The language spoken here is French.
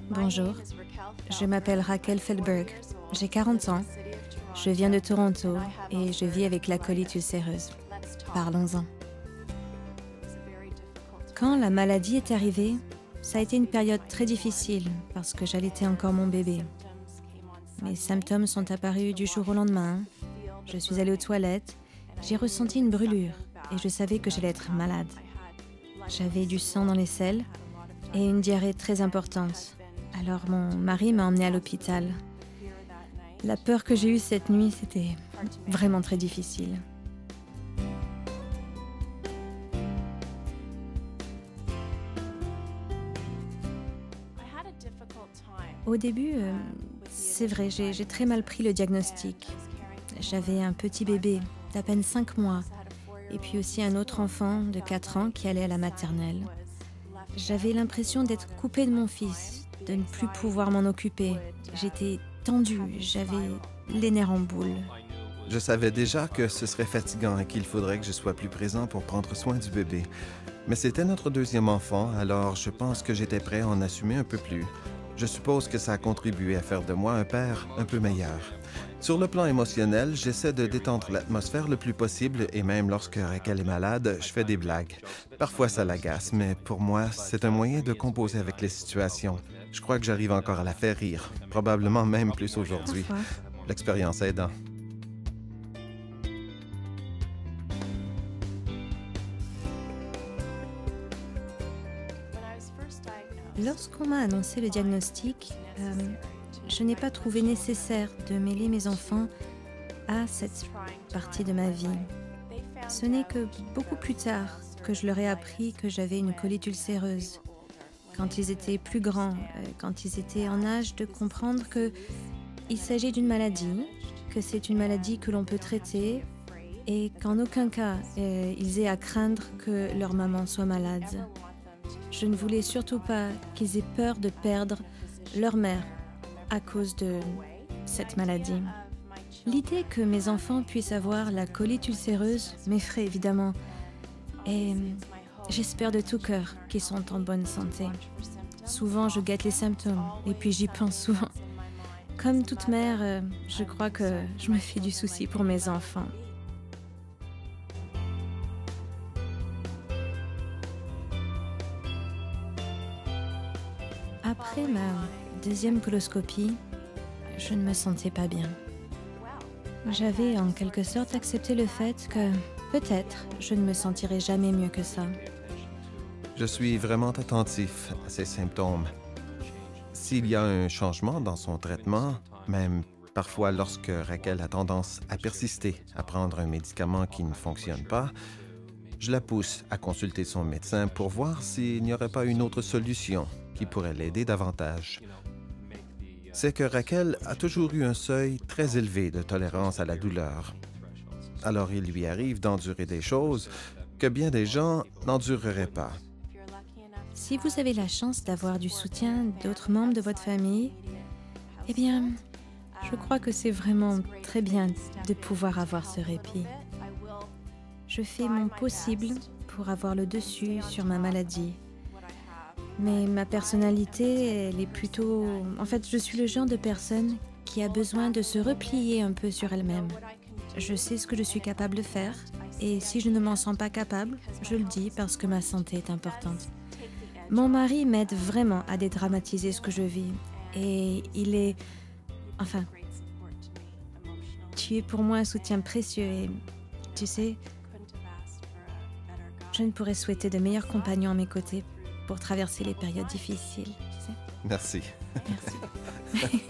Bonjour, je m'appelle Raquel Feldberg, j'ai 40 ans, je viens de Toronto et je vis avec la colite ulcéreuse. Parlons-en. Quand la maladie est arrivée, ça a été une période très difficile parce que j'allaitais encore mon bébé. Mes symptômes sont apparus du jour au lendemain. Je suis allée aux toilettes, j'ai ressenti une brûlure et je savais que j'allais être malade. J'avais du sang dans les selles et une diarrhée très importante. Alors mon mari m'a emmenée à l'hôpital. La peur que j'ai eue cette nuit, c'était vraiment très difficile. Au début, c'est vrai, j'ai très mal pris le diagnostic. J'avais un petit bébé d'à peine 5 mois et puis aussi un autre enfant de 4 ans qui allait à la maternelle. J'avais l'impression d'être coupée de mon fils, de ne plus pouvoir m'en occuper. J'étais tendue, j'avais les nerfs en boule. Je savais déjà que ce serait fatigant et qu'il faudrait que je sois plus présent pour prendre soin du bébé. Mais c'était notre deuxième enfant, alors je pense que j'étais prêt à en assumer un peu plus. Je suppose que ça a contribué à faire de moi un père un peu meilleur. Sur le plan émotionnel, j'essaie de détendre l'atmosphère le plus possible et même lorsque Raquel est malade, je fais des blagues. Parfois ça l'agace, mais pour moi, c'est un moyen de composer avec les situations. Je crois que j'arrive encore à la faire rire, probablement même plus aujourd'hui. Parfois. L'expérience aidant. Lorsqu'on m'a annoncé le diagnostic, je n'ai pas trouvé nécessaire de mêler mes enfants à cette partie de ma vie. Ce n'est que beaucoup plus tard que je leur ai appris que j'avais une colite ulcéreuse. Quand ils étaient plus grands, quand ils étaient en âge de comprendre qu'il s'agit d'une maladie, que c'est une maladie que l'on peut traiter et qu'en aucun cas ils aient à craindre que leur maman soit malade. Je ne voulais surtout pas qu'ils aient peur de perdre leur mère à cause de cette maladie. L'idée que mes enfants puissent avoir la colite ulcéreuse m'effraie évidemment. Et j'espère de tout cœur qu'ils sont en bonne santé. Souvent, je guette les symptômes et puis j'y pense souvent. Comme toute mère, je crois que je me fais du souci pour mes enfants. Après ma deuxième coloscopie, je ne me sentais pas bien. J'avais en quelque sorte accepté le fait que peut-être je ne me sentirais jamais mieux que ça. Je suis vraiment attentif à ces symptômes. S'il y a un changement dans son traitement, même parfois lorsque Raquel a tendance à persister à prendre un médicament qui ne fonctionne pas, je la pousse à consulter son médecin pour voir s'il n'y aurait pas une autre solution qui pourrait l'aider davantage. C'est que Raquel a toujours eu un seuil très élevé de tolérance à la douleur. Alors il lui arrive d'endurer des choses que bien des gens n'endureraient pas. Si vous avez la chance d'avoir du soutien d'autres membres de votre famille, eh bien, je crois que c'est vraiment très bien de pouvoir avoir ce répit. Je fais mon possible pour avoir le dessus sur ma maladie. Mais ma personnalité, elle est plutôt... En fait, je suis le genre de personne qui a besoin de se replier un peu sur elle-même. Je sais ce que je suis capable de faire, et si je ne m'en sens pas capable, je le dis parce que ma santé est importante. Mon mari m'aide vraiment à dédramatiser ce que je vis, et il est... Enfin, tu es pour moi un soutien précieux, et tu sais, je ne pourrais souhaiter de meilleurs compagnons à mes côtés pour traverser les périodes difficiles, tu sais. Merci. Merci.